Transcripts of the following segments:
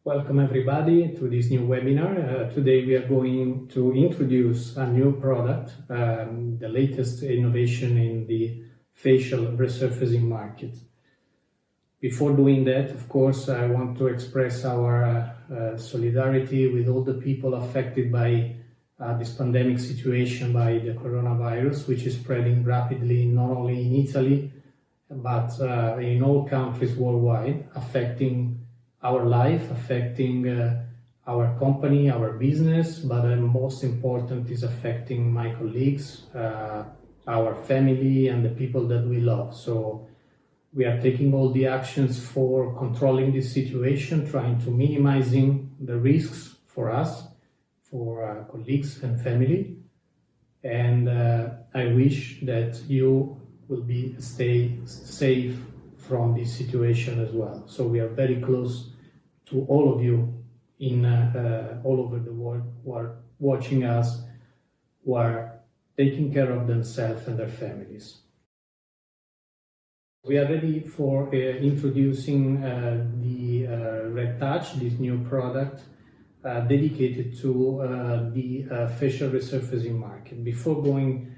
Welcome everybody to this new webinar. Today we are going to introduce a new product, the latest innovation in the facial resurfacing market. Before doing that, of course, I want to express our solidarity with all the people affected by this pandemic situation, by the coronavirus, which is spreading rapidly not only in Italy, but in all countries worldwide, affecting our life, affecting our company, our business, but most important is affecting my colleagues, our family, and the people that we love. So we are taking all the actions for controlling this situation, trying to minimizing the risks for us, for our colleagues and family. And I wish that you will stay safe from this situation as well. So we are very close to all of you in all over the world who are watching us, who are taking care of themselves and their families. We are ready for introducing the Red Touch, this new product dedicated to the facial resurfacing market. Before going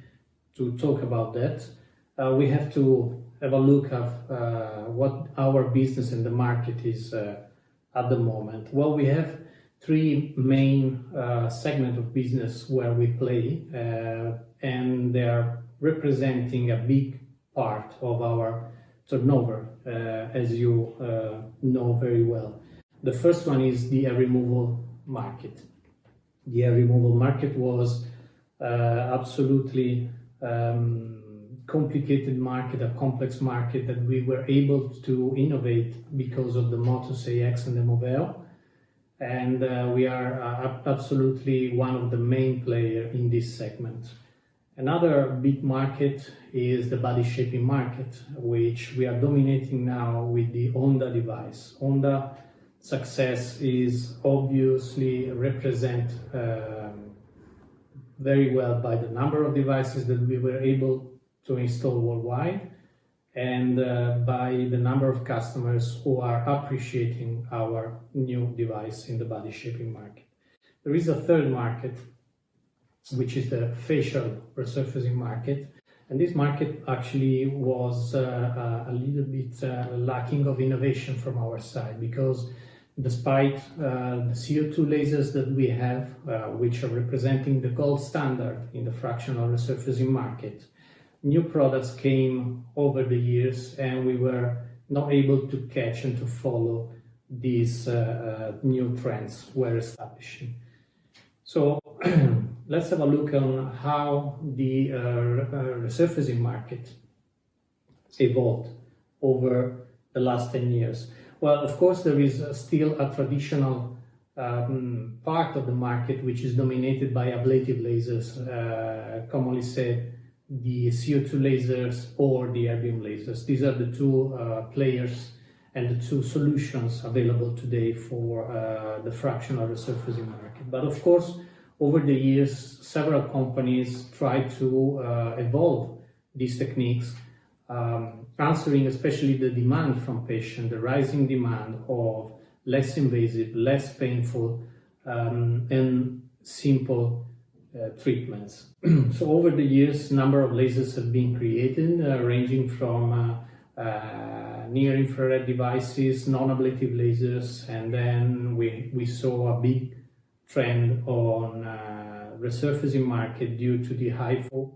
to talk about that, we have to have a look at what our business in the market is at the moment. Well, we have three main segments of business where we play, and they are representing a big part of our turnover, as you know very well. The first one is the hair removal market. The hair removal market was absolutely complicated market, a complex market that we were able to innovate because of the Motus AX and the Moveo. And we are absolutely one of the main players in this segment. Another big market is the body shaping market, which we are dominating now with the Onda device. Onda success is obviously represented very well by the number of devices that we were able to install worldwide, and by the number of customers who are appreciating our new device in the body shaping market. There is a third market, which is the facial resurfacing market, and this market actually was a little bit lacking of innovation from our side, because despite the CO2 lasers that we have, which are representing the gold standard in the fractional resurfacing market, new products came over the years and we were not able to catch and to follow these new trends we're establishing. So let's have a look on how the resurfacing market evolved over the last 10 years. Well, of course, there is still a traditional part of the market which is dominated by ablative lasers, commonly said the CO2 lasers or the erbium lasers. These are the two players and the two solutions available today for the fractional resurfacing market. But of course, over the years, several companies tried to evolve these techniques, answering especially the demand from patients, the rising demand of less invasive, less painful, and simple treatments. So over the years, number of lasers have been created, ranging from near-infrared devices, non-ablative lasers, and then we saw a big trend on resurfacing market due to the HIFU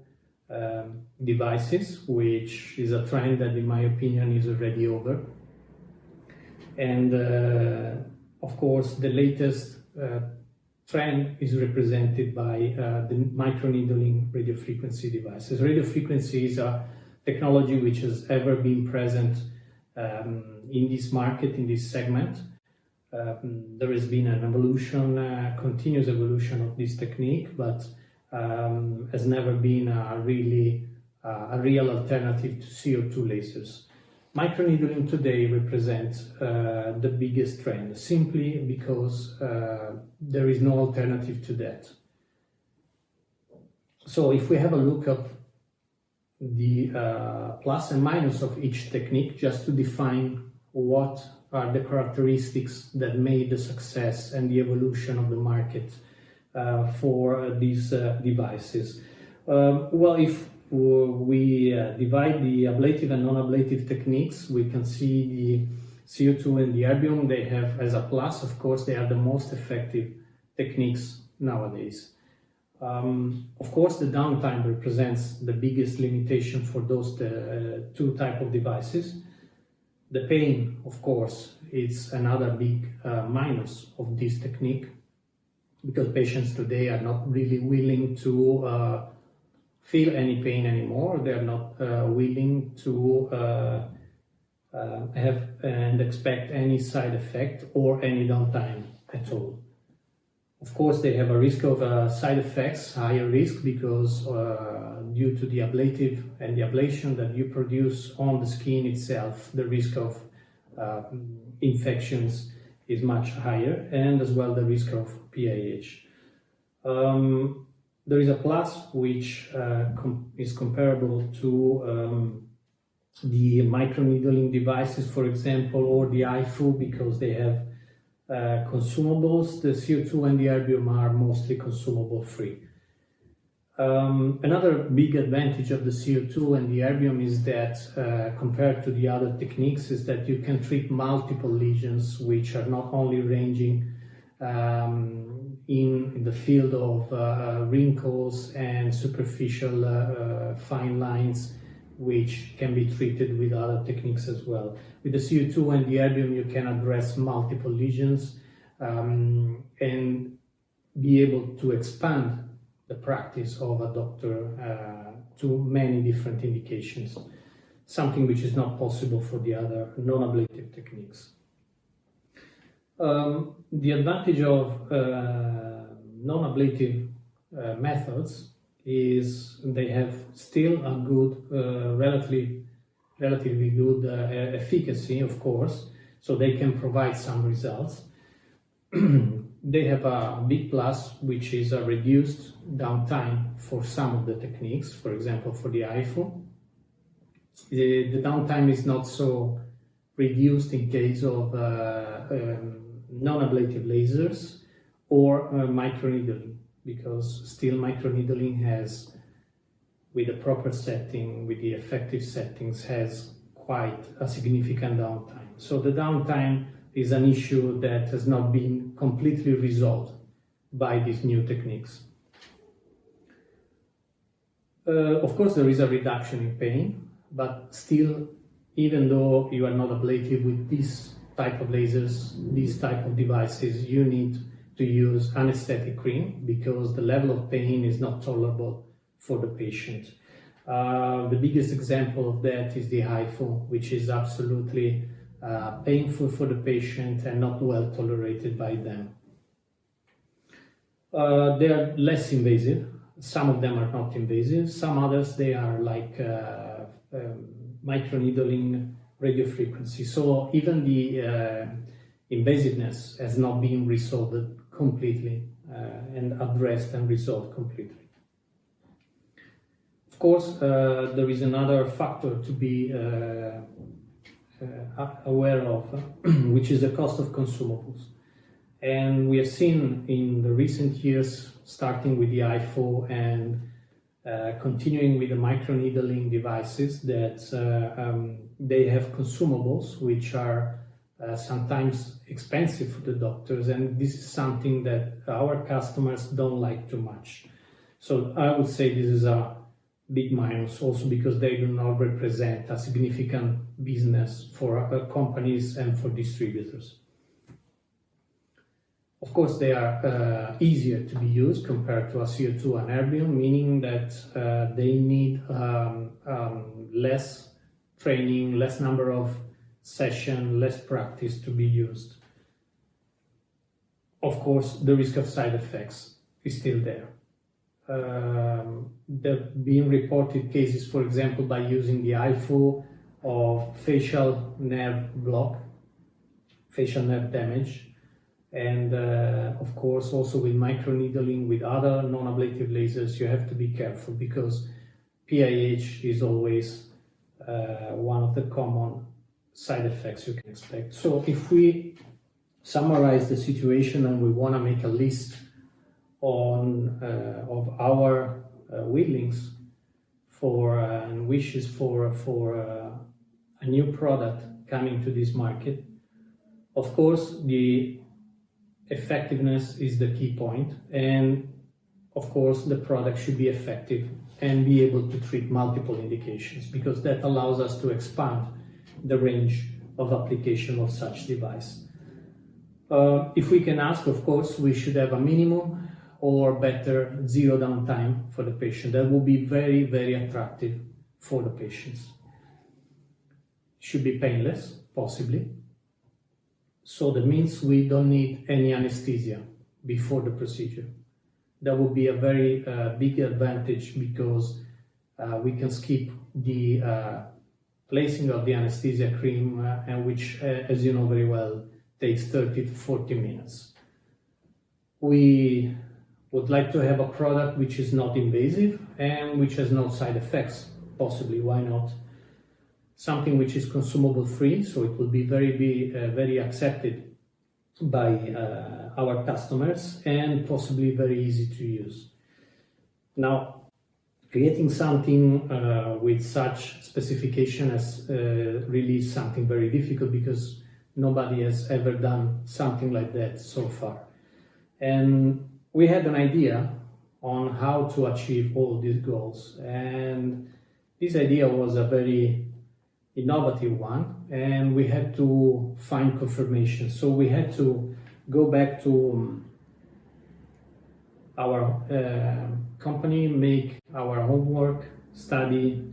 devices, which is a trend that in my opinion is already over. And of course, the latest trend is represented by the microneedling radiofrequency devices. Radiofrequency is a technology which has ever been present in this market, in this segment. There has been an evolution, continuous evolution of this technique, but has never been a real alternative to CO2 lasers. Microneedling today represents the biggest trend, simply because there is no alternative to that. So if we have a look at the plus and minus of each technique, just to define what are the characteristics that made the success and the evolution of the market for these devices. Well, if we divide the ablative and non-ablative techniques, we can see the CO2 and the erbium. They have, as a plus, of course, they are the most effective techniques nowadays. Of course, the downtime represents the biggest limitation for those two type of devices. The pain, of course, is another big minus of this technique, because patients today are not really willing to feel any pain anymore. They are not willing to have and expect any side effect or any downtime at all. Of course, they have a risk of side effects, higher risk, because due to the ablative and the ablation that you produce on the skin itself, the risk of infections is much higher, and as well the risk of PAH. There is a plus which is comparable to the microneedling devices, for example, or the HIFU, because they have consumables. The CO2 and the erbium are mostly consumable free. Another big advantage of the CO2 and the erbium is that compared to the other techniques is that you can treat multiple lesions, which are not only ranging in the field of wrinkles and superficial fine lines, which can be treated with other techniques as well. With the CO2 and the erbium, you can address multiple lesions and be able to expand the practice of a doctor to many different indications, something which is not possible for the other non-ablative techniques. The advantage of non-ablative methods is they have still a good, relatively good efficacy, of course, so they can provide some results. They have a big plus, which is a reduced downtime for some of the techniques. For example, for the HIFU, the downtime is not so reduced in case of non-ablative lasers or microneedling, because still microneedling has, with the proper setting, with the effective settings, has quite a significant downtime. So the downtime is an issue that has not been completely resolved by these new techniques. Of course, there is a reduction in pain, but still, even though you are not ablative with this type of lasers, these type of devices, you need to use anesthetic cream because the level of pain is not tolerable for the patient. The biggest example of that is the HIFU, which is absolutely painful for the patient and not well tolerated by them. They are less invasive. Some of them are not invasive. Some others, they are like microneedling radiofrequency. So even the invasiveness has not been resolved completely and addressed and resolved completely. Of course, there is another factor to be aware of, which is the cost of consumables. And we have seen in the recent years, starting with the HIFU and continuing with the microneedling devices, that they have consumables which are sometimes expensive for the doctors, and this is something that our customers don't like too much. So I would say this is a big minus, also because they do not represent a significant business for companies and for distributors. Of course, they are easier to be used compared to a CO2 and erbium, meaning that they need less training, less number of sessions, less practice to be used. Of course, the risk of side effects is still there. There have been reported cases, for example, by using the HIFU of facial nerve block, facial nerve damage, and of course also with microneedling, with other non-ablative lasers, you have to be careful because PAH is always one of the common side effects you can expect. So if we summarize the situation and we want to make a list of our willings for and wishes for a new product coming to this market, of course the effectiveness is the key point, and of course the product should be effective and be able to treat multiple indications, because that allows us to expand the range of application of such device. If we can ask, of course, we should have a minimum or better zero downtime for the patient. That will be very, very attractive for the patients. Should be painless, possibly. So that means we don't need any anesthesia before the procedure. That would be a very big advantage, because we can skip the placing of the anesthesia cream, and which, as you know very well, takes 30 to 40 minutes. We would like to have a product which is not invasive and which has no side effects, possibly, why not? Something which is consumable free, so it will be very accepted by our customers, and possibly very easy to use. Now, creating something with such specification is really something very difficult, because nobody has ever done something like that so far. And we had an idea on how to achieve all these goals, and this idea was a very innovative one, and we had to find confirmation. So we had to go back to our company, make our homework, study,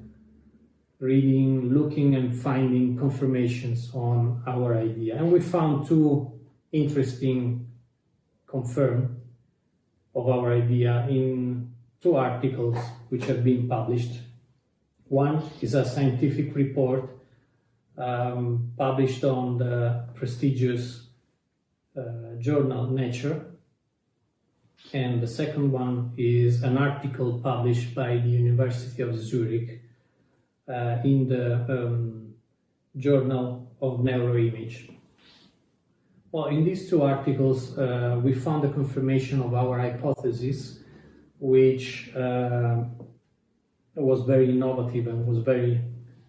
reading, looking and finding confirmations on our idea. And we found two interesting confirm of our idea in two articles which have been published. One is a scientific report published on the prestigious journal Nature, and the second one is an article published by the University of Zurich in the Journal of Neuroimage. Well, in these two articles, we found a confirmation of our hypothesis, which was very innovative and was very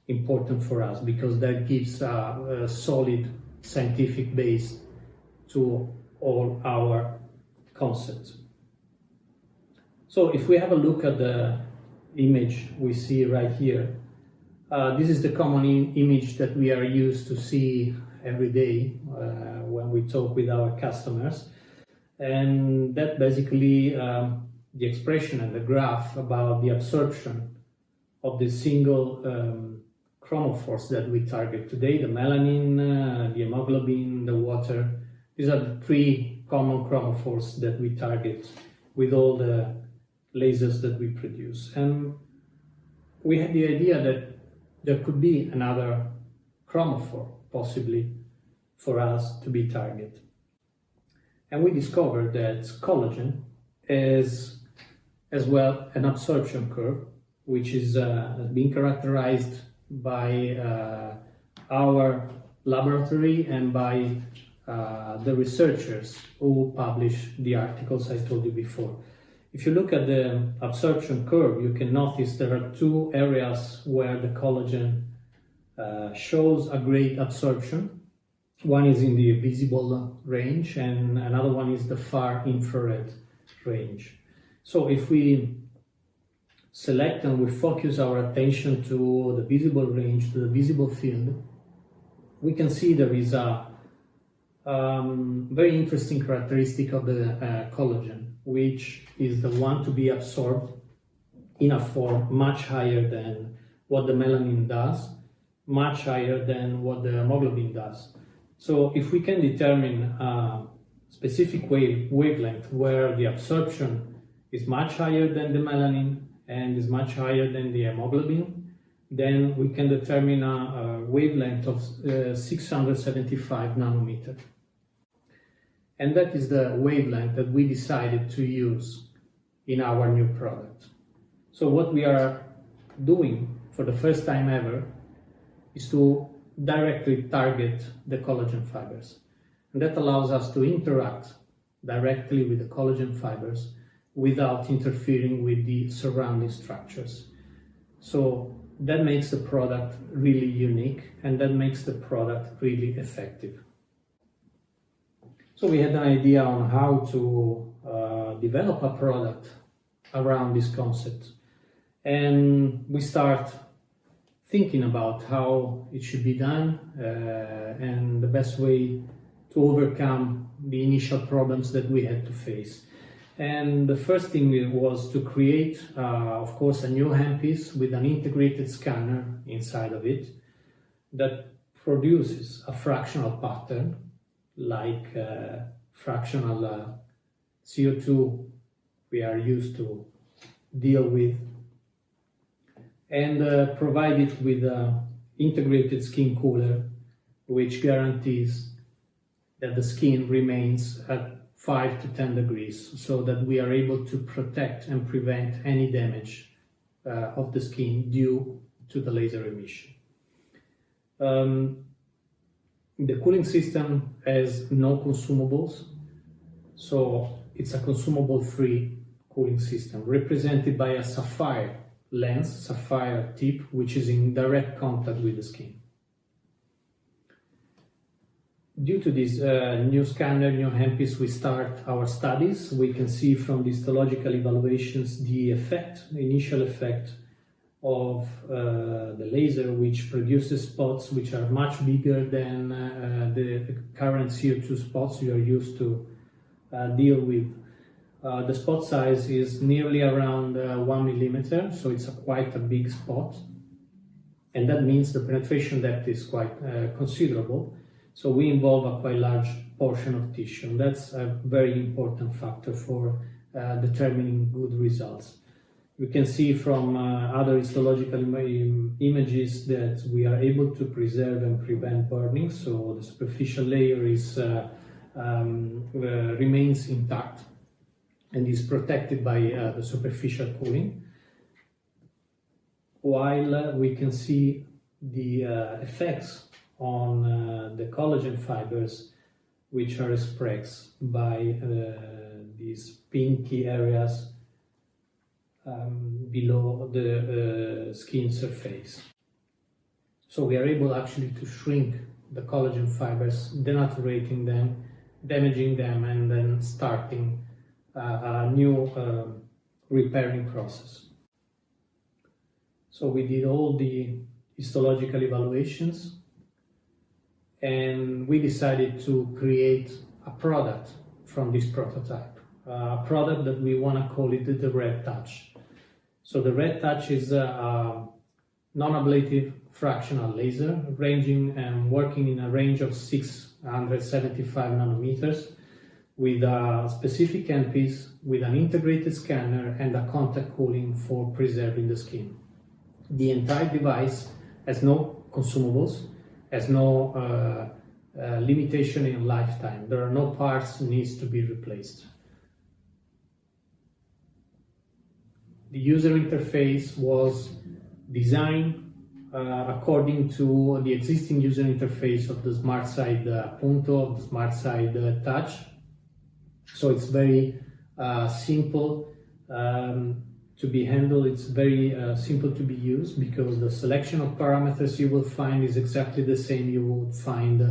important for us, because that gives a solid scientific base to all our concepts. So if we have a look at the image we see right here, this is the common image that we are used to see every day when we talk with our customers, and that basically the expression and the graph about the absorption of the single chromophores that we target today, the melanin, the hemoglobin, the water. These are the three common chromophores that we target with all the lasers that we produce. And we had the idea that there could be another chromophore possibly for us to be targeted. And we discovered that collagen is as well an absorption curve, which is being characterized by our laboratory and by the researchers who published the articles I told you before. If you look at the absorption curve, you can notice there are two areas where the collagen shows a great absorption. One is in the visible range, and another one is the far infrared range. So if we select and we focus our attention to the visible range, to the visible field, we can see there is a very interesting characteristic of the collagen, which is the one to be absorbed in a form much higher than what the melanin does, much higher than what the hemoglobin does. So if we can determine a specific wavelength where the absorption is much higher than the melanin and is much higher than the hemoglobin, then we can determine a wavelength of 675 nanometer. And that is the wavelength that we decided to use in our new product. So what we are doing for the first time ever is to directly target the collagen fibers. And that allows us to interact directly with the collagen fibers without interfering with the surrounding structures. So that makes the product really unique, and that makes the product really effective. So we had an idea on how to develop a product around this concept, and we start thinking about how it should be done and the best way to overcome the initial problems that we had to face. And the first thing was to create, of course, a new handpiece with an integrated scanner inside of it that produces a fractional pattern, like fractional CO2 we are used to deal with, and provide it with an integrated skin cooler, which guarantees that the skin remains at 5 to 10 degrees, so that we are able to protect and prevent any damage of the skin due to the laser emission. The cooling system has no consumables, so it's a consumable-free cooling system represented by a sapphire lens, sapphire tip, which is in direct contact with the skin. Due to this new scanner, new handpiece, we start our studies. We can see from the histological evaluations the effect, the initial effect of the laser, which produces spots which are much bigger than the current CO2 spots you are used to deal with. The spot size is nearly around 1 millimeter, so it's quite a big spot, and that means the penetration depth is quite considerable. So we involve a quite large portion of tissue, and that's a very important factor for determining good results. We can see from other histological images that we are able to preserve and prevent burning, so the superficial layer remains intact and is protected by the superficial cooling, while we can see the effects on the collagen fibers, which are expressed by these pinky areas below the skin surface. So we are able actually to shrink the collagen fibers, denaturating them, damaging them, and then starting a new repairing process. So we did all the histological evaluations, and we decided to create a product from this prototype, a product that we want to call it the Red Touch. So the Red Touch is a non-ablative fractional laser ranging and working in a range of 675 nanometers with a specific handpiece, with an integrated scanner and a contact cooling for preserving the skin. The entire device has no consumables, has no limitation in lifetime. There are no parts that needs to be replaced. The user interface was designed according to the existing user interface of the SmartSide Punto, of the SmartSide Touch. So it's very simple to be handled. It's very simple to be used, because the selection of parameters you will find is exactly the same you would find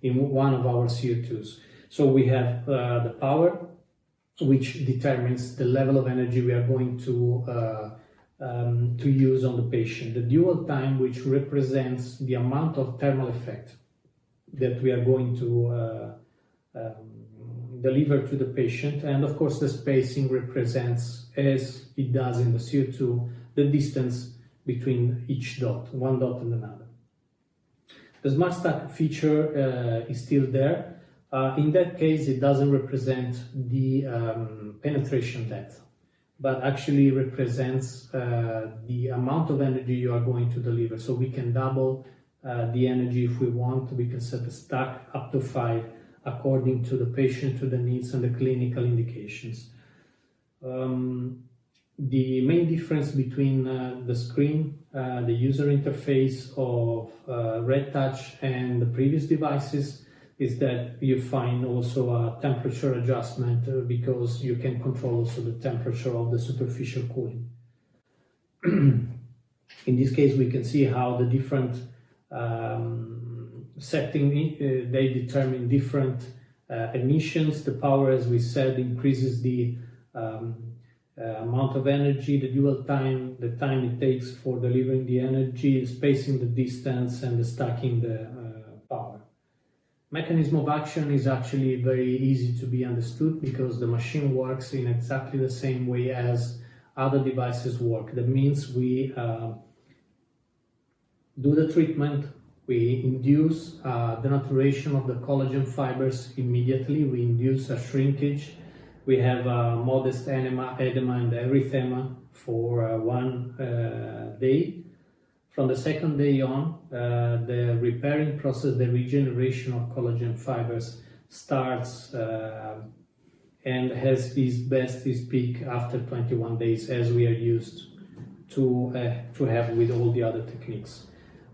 in one of our CO2s. So we have the power, which determines the level of energy we are going to use on the patient. The dual time, which represents the amount of thermal effect that we are going to deliver to the patient, and of course the spacing represents, as it does in the CO2, the distance between each dot, one dot and another. The Smart Stack feature is still there. In that case, it doesn't represent the penetration depth, but actually represents the amount of energy you are going to deliver. So we can double the energy if we want. We can set the stack up to 5 according to the patient, to the needs and the clinical indications. The main difference between the screen, the user interface of RedTouch and the previous devices is that you find also a temperature adjustment because you can control also the temperature of the superficial cooling. In this case, we can see how the different settings they determine different emissions. The power, as we said, increases the amount of energy, the dwell time, the time it takes for delivering the energy, spacing the distance, and the stacking the power. Mechanism of action is actually very easy to be understood because the machine works in exactly the same way as other devices work. That means we do the treatment, we induce denaturation of the collagen fibers immediately, we induce a shrinkage, we have a modest edema and erythema for 1 day. From the second day on, the repairing process, the regeneration of collagen fibers starts and has its best, its peak after 21 days, as we are used to have with all the other techniques.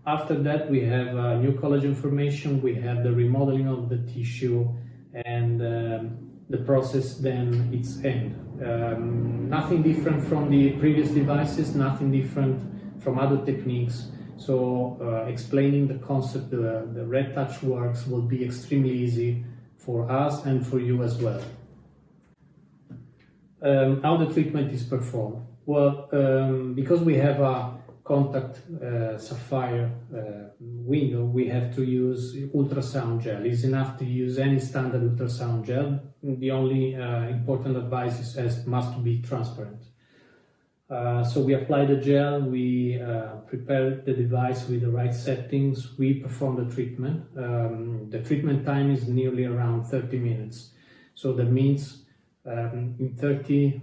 After that, we have new collagen formation, we have the remodeling of the tissue, and the process then its end. Nothing different from the previous devices, nothing different from other techniques. So explaining the concept, the RedTouch works, will be extremely easy for us and for you as well. How the treatment is performed? Well, because we have a contact sapphire window, we have to use ultrasound gel. It's enough to use any standard ultrasound gel. The only important advice is it must be transparent. So we apply the gel, we prepare the device with the right settings, we perform the treatment. The treatment time is nearly around 30 minutes. So that means in 30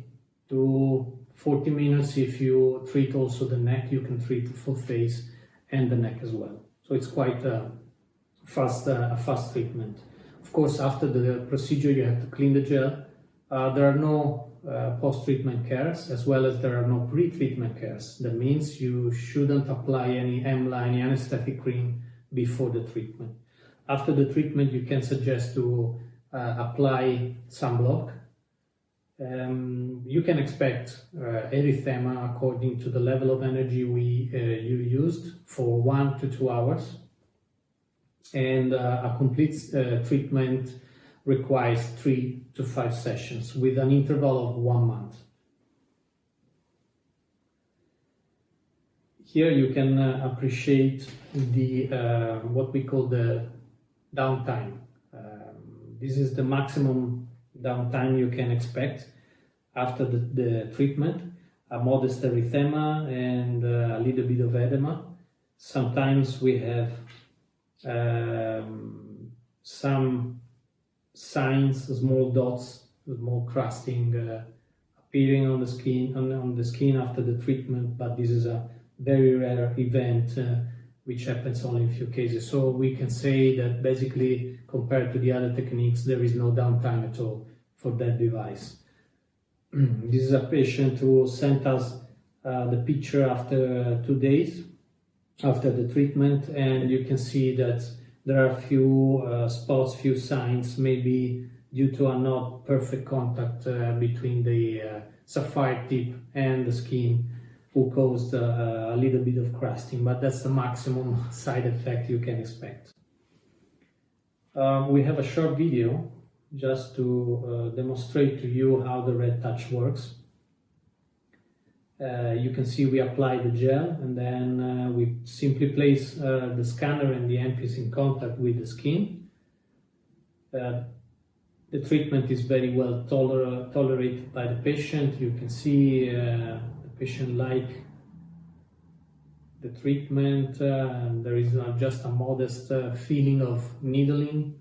to 40 minutes, if you treat also the neck, you can treat the full face and the neck as well. So it's quite a fast treatment. Of course, after the procedure, you have to clean the gel. There are no post-treatment cares, as well as there are no pre-treatment cares. That means you shouldn't apply any EMLA, any anesthetic cream before the treatment. After the treatment, you can suggest to apply sunblock. You can expect erythema according to the level of energy you used for 1 to 2 hours, and a complete treatment requires 3 to 5 sessions with an interval of 1 month. Here you can appreciate the what we call the downtime. This is the maximum downtime you can expect after the treatment. A modest erythema and a little bit of edema. Sometimes we have some signs, small dots, small crusting appearing on the skin after the treatment, but this is a very rare event which happens only in a few cases. So we can say that basically, compared to the other techniques, there is no downtime at all for that device. This is a patient who sent us the picture after 2 days after the treatment, and you can see that there are few spots, few signs, maybe due to a not perfect contact between the sapphire tip and the skin, who caused a little bit of crusting, but that's the maximum side effect you can expect. We have a short video just to demonstrate to you how the RedTouch works. You can see we apply the gel, and then we simply place the scanner and the handpiece in contact with the skin. The treatment is very well tolerated by the patient. You can see the patient like the treatment, and there is just a modest feeling of needling.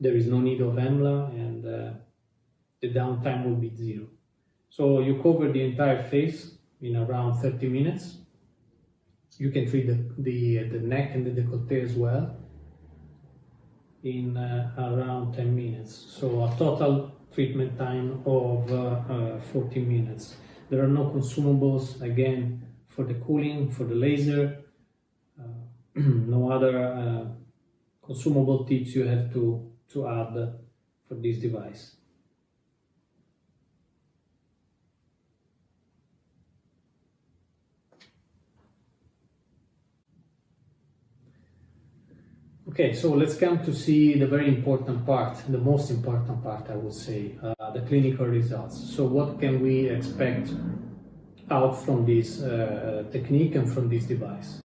There is no need of EMLA, and the downtime will be 0. So you cover the entire face in around 30 minutes. You can treat the neck and the décolleté as well in around 10 minutes. So a total treatment time of 40 minutes. There are no consumables, again, for the cooling, for the laser, no other consumable tips you have to add for this device. Okay, so let's come to see the very important part, the most important part, I would say, the clinical results. So what can we expect out from this technique and from this device?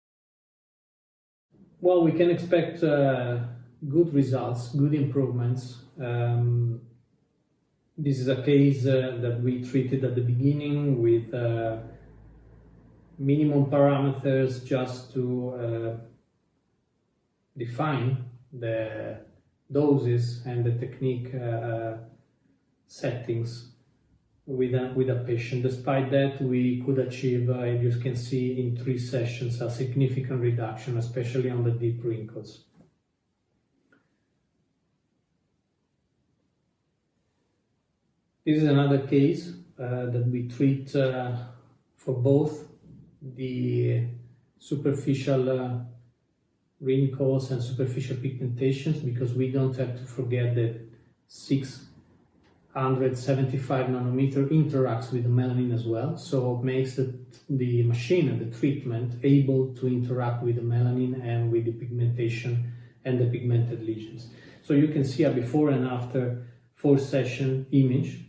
Well, we can expect good results, good improvements. This is a case that we treated at the beginning with minimum parameters just to define the doses and the technique settings with a patient. Despite that, we could achieve, as you can see, in 3 sessions, a significant reduction, especially on the deep wrinkles. This is another case that we treat for both the superficial wrinkles and superficial pigmentations, because we don't have to forget that 675 nanometer interacts with the melanin as well, so it makes the machine and the treatment able to interact with the melanin and with the pigmentation and the pigmented lesions. So you can see a before and after 4-session image,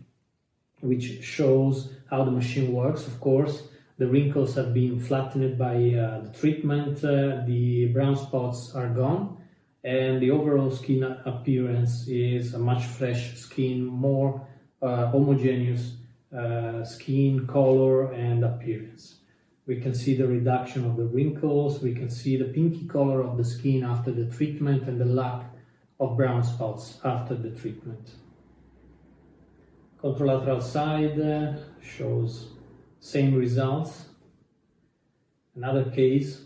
which shows how the machine works. Of course, the wrinkles have been flattened by the treatment, the brown spots are gone, and the overall skin appearance is a much fresh skin, more homogeneous skin color and appearance. We can see the reduction of the wrinkles, we can see the pinky color of the skin after the treatment and the lack of brown spots after the treatment. Contralateral side shows same results. Another case,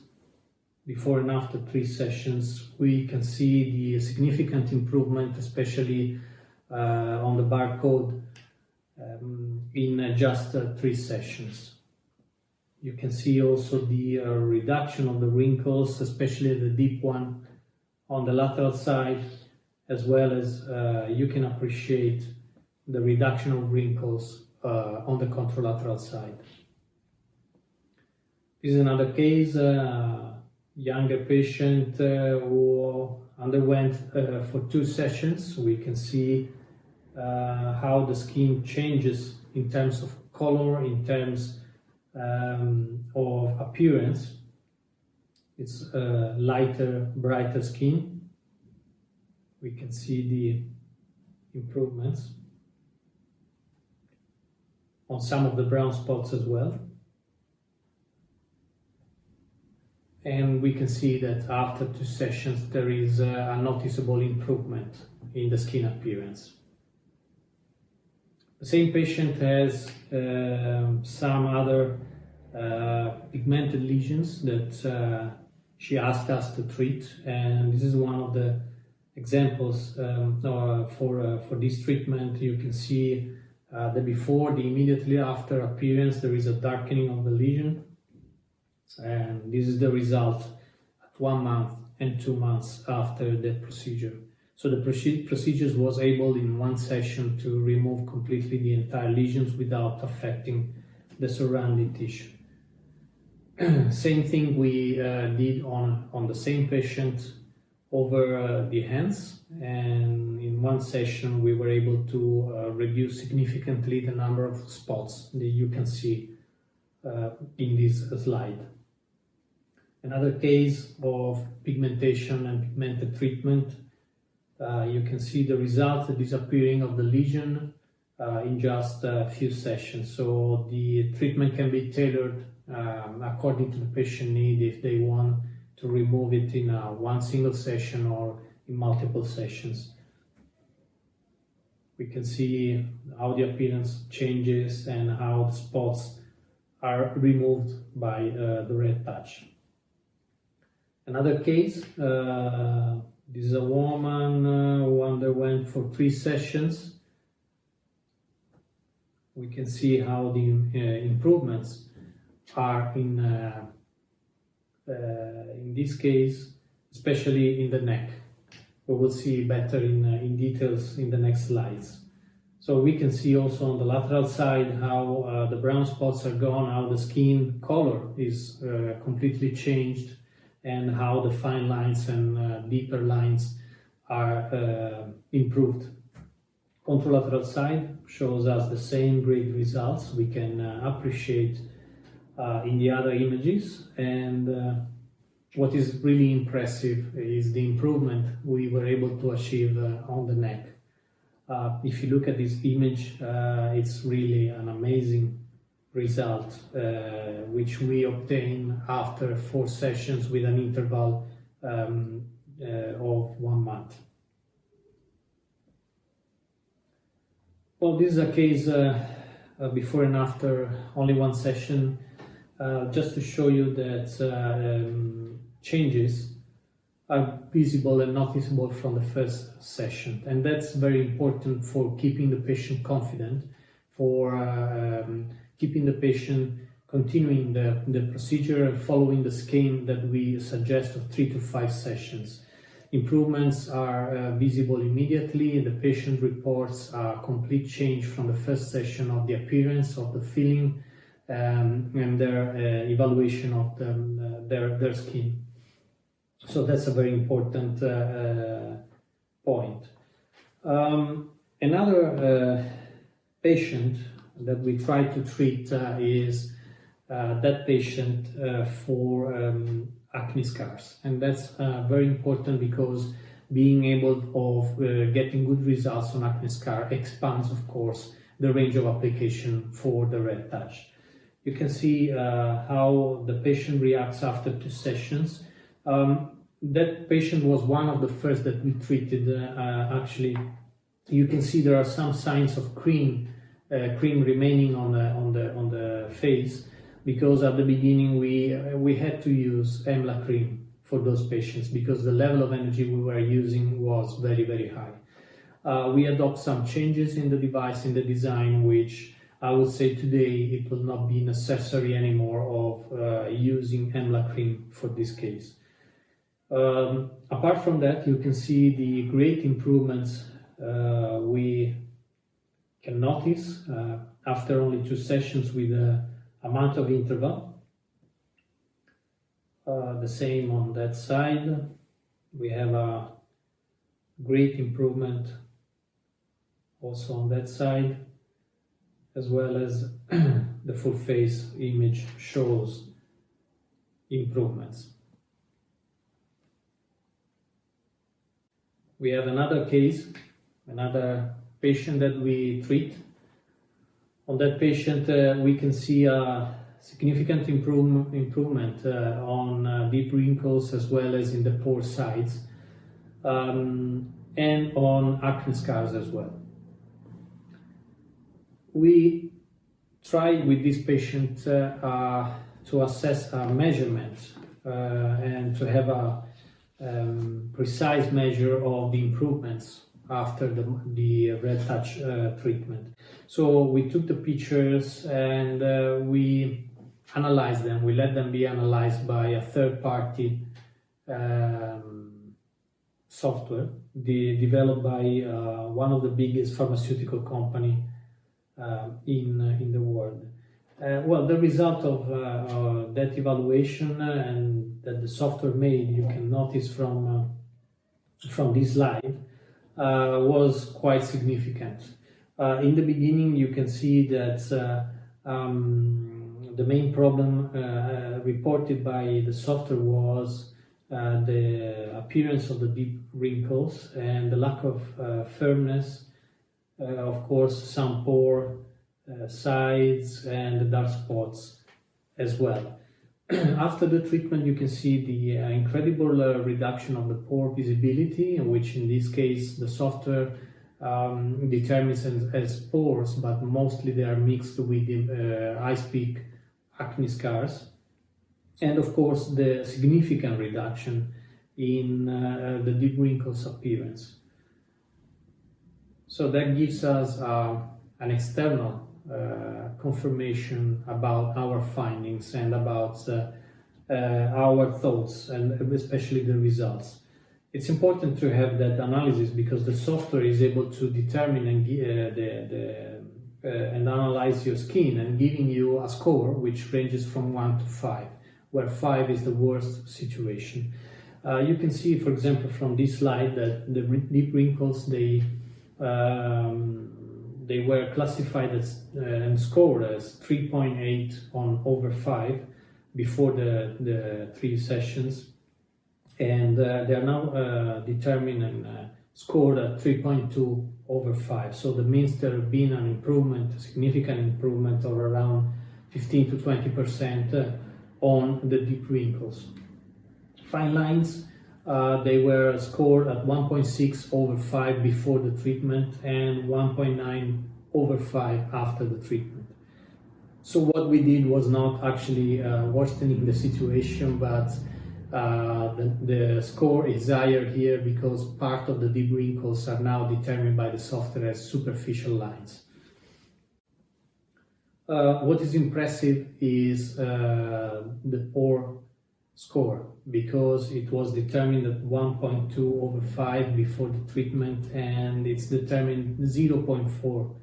before and after 3 sessions, we can see the significant improvement, especially on the barcode in just 3 sessions. You can see also the reduction of the wrinkles, especially the deep one on the lateral side, as well as you can appreciate the reduction of wrinkles on the contralateral side. This is another case, younger patient who underwent for 2 sessions. We can see how the skin changes in terms of color, in terms of appearance. It's lighter, brighter skin. We can see the improvements on some of the brown spots as well. And we can see that after 2 sessions there is a noticeable improvement in the skin appearance. The same patient has some other pigmented lesions that she asked us to treat, and this is one of the examples for this treatment. You can see the before, the immediately after appearance. There is a darkening of the lesion, and this is the result at 1 month and 2 months after the procedure. So the procedure was able in 1 session to remove completely the entire lesions without affecting the surrounding tissue. Same thing we did on the same patient over the hands, and in 1 session we were able to reduce significantly the number of spots that you can see in this slide. Another case of pigmentation and pigmented treatment. You can see the result, the disappearing of the lesion in just a few sessions. So the treatment can be tailored according to the patient need, if they want to remove it in 1 single session or in multiple sessions. We can see how the appearance changes and how the spots are removed by the red touch. Another case, this is a woman who underwent for 3 sessions can see how the improvements are in this case, especially in the neck. We will see better in details in the next slides. So we can see also on the lateral side how the brown spots are gone, how the skin color is completely changed, and how the fine lines and deeper lines are improved. Contralateral side shows us the same great results we can appreciate in the other images, and what is really impressive is the improvement we were able to achieve on the neck. If you look at this image, it's really an amazing result which we obtain after 4 sessions with an interval of 1 month. Well, this is a case before and after only 1 session, just to show you that changes are visible and noticeable from the first session, and that's very important for keeping the patient confident, for keeping the patient continuing the procedure and following the scheme that we suggest of 3 to 5 sessions. Improvements are visible immediately. The patient reports a complete change from the first session of the appearance, of the feeling, and their evaluation of their skin. So that's a very important point. Another patient that we try to treat is that patient for acne scars, and that's very important because being able of getting good results on acne scar expands, of course, the range of application for the red touch. You can see how the patient reacts after 2 sessions. That patient was one of the first that we treated. Actually, you can see there are some signs of cream remaining on the face, because at the beginning we had to use EMLA cream for those patients because the level of energy we were using was very, very high. We adopt some changes in the device, in the design, which I would say today it will not be necessary anymore of using EMLA cream for this case. Apart from that, you can see the great improvements we can notice after only 2 sessions with a month of interval. The same on that side. We have a great improvement also on that side, as well as the full face image shows improvements. We have another case, another patient that we treat. On that patient, we can see a significant improvement on deep wrinkles as well as in the pore sides, and on acne scars as well. We tried with this patient to assess a measurement and to have a precise measure of the improvements after the red touch treatment. So we took the pictures and we analyzed them. We let them be analyzed by a third-party software developed by one of the biggest pharmaceutical company in the world. Well, the result of that evaluation and that the software made, you can notice from this slide, was quite significant. In the beginning, you can see that the main problem reported by the software was the appearance of the deep wrinkles and the lack of firmness, of course, some pore sides and the dark spots as well. After the treatment, you can see the incredible reduction of the pore visibility, which in this case the software determines as pores, but mostly they are mixed with ice peak acne scars, and of course the significant reduction in the deep wrinkles appearance. So that gives us an external confirmation about our findings and about our thoughts and especially the results. It's important to have that analysis because the software is able to determine and analyze your skin and giving you a score which ranges from 1 to 5, where 5 is the worst situation. You can see, for example, from this slide that the deep wrinkles, they were classified as and scored as 3.8 on over 5 before the 3 sessions, and they are now determined and scored at 3.2 over 5. So that means there has been an improvement, a significant improvement of around 15 to 20% on the deep wrinkles. Fine lines, they were scored at 1.6 over 5 before the treatment and 1.9 over 5 after the treatment. So what we did was not actually worsening the situation, but the score is higher here because part of the deep wrinkles are now determined by the software as superficial lines. What is impressive is the pore score, because it was determined at 1.2 over 5 before the treatment and it's determined 0.4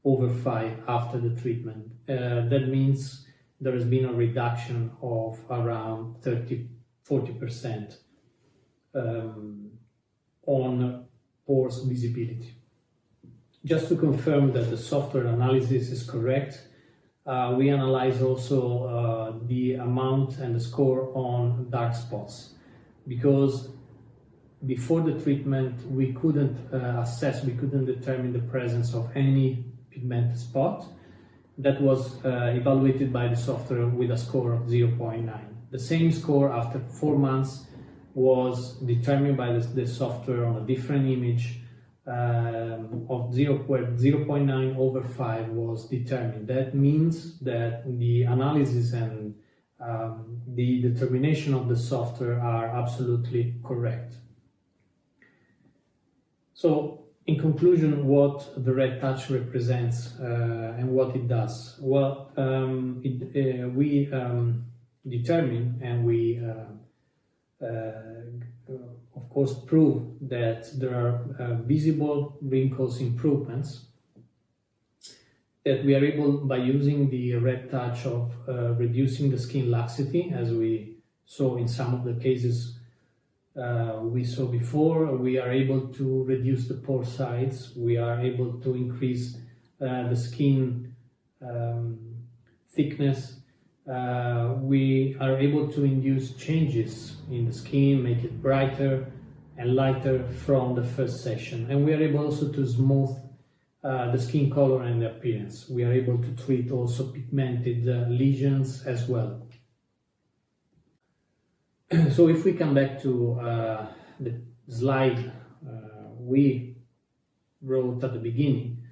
over 5 after the treatment. That means there has been a reduction of around 30-40% on pores visibility. Just to confirm that the software analysis is correct, we analyze also the amount and the score on dark spots, because before the treatment we couldn't we couldn't determine the presence of any pigmented spot. That was evaluated by the software with a score of 0.9. The same score after 4 months was determined by the software on a different image of 0.9 over 5 was determined. That means that the analysis and the determination of the software are absolutely correct. So, in conclusion, what the Red Touch represents and what it does? Well, we determine and we of course prove that there are visible wrinkles improvements, that we are able, by using the Red Touch, of reducing the skin laxity, as we saw in some of the cases we saw before. We are able to reduce the pore size, we are able to increase the skin thickness, we are able to induce changes in the skin, make it brighter and lighter from the first session, and we are able also to smooth the skin color and the appearance. We are able to treat also pigmented lesions as well. So if we come back to the slide we wrote at the beginning,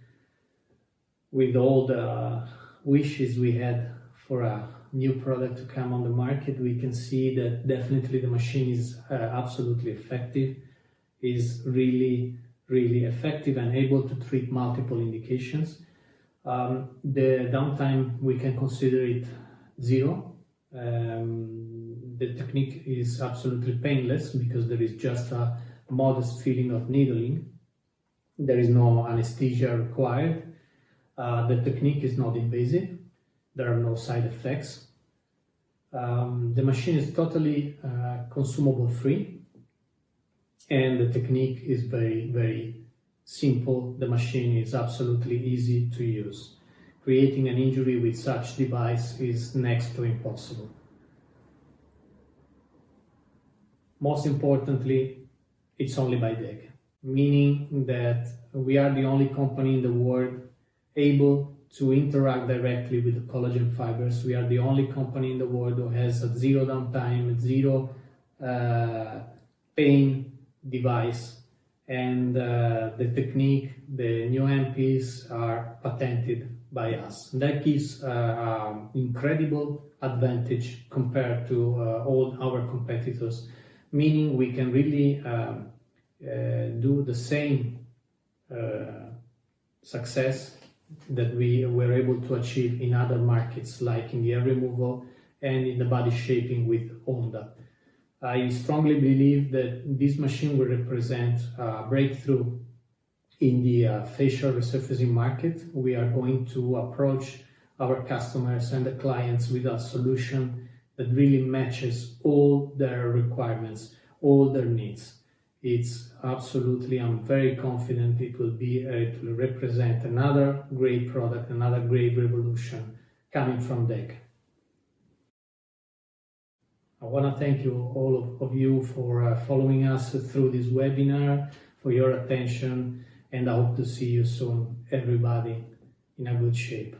with all the wishes we had for a new product to come on the market, we can see that definitely the machine is absolutely effective, is really effective and able to treat multiple indications. The downtime, we can consider it 0. The technique is absolutely painless because there is just a modest feeling of needling. There is no anesthesia required. The technique is not invasive. There are no side effects. The machine is totally consumable free, and the technique is very simple. The machine is absolutely easy to use. Creating an injury with such device is next to impossible. Most importantly, it's only by DEG, meaning that we are the only company in the world able to interact directly with the collagen fibers. We are the only company in the world who has a 0 downtime, 0 pain device, and the technique, the new MPs are patented by us. That gives incredible advantage compared to all our competitors, meaning we can really do the same success that we were able to achieve in other markets, like in the hair removal and in the body shaping with Honda. I strongly believe that this machine will represent a breakthrough in the facial resurfacing market. We are going to approach our customers and the clients with a solution that really matches all their requirements, all their needs. It's absolutely, I'm very confident it will represent another great product, another great revolution coming from DEKA. I want to thank you, all of you, for following us through this webinar, for your attention, and I hope to see you soon, everybody, in a good shape.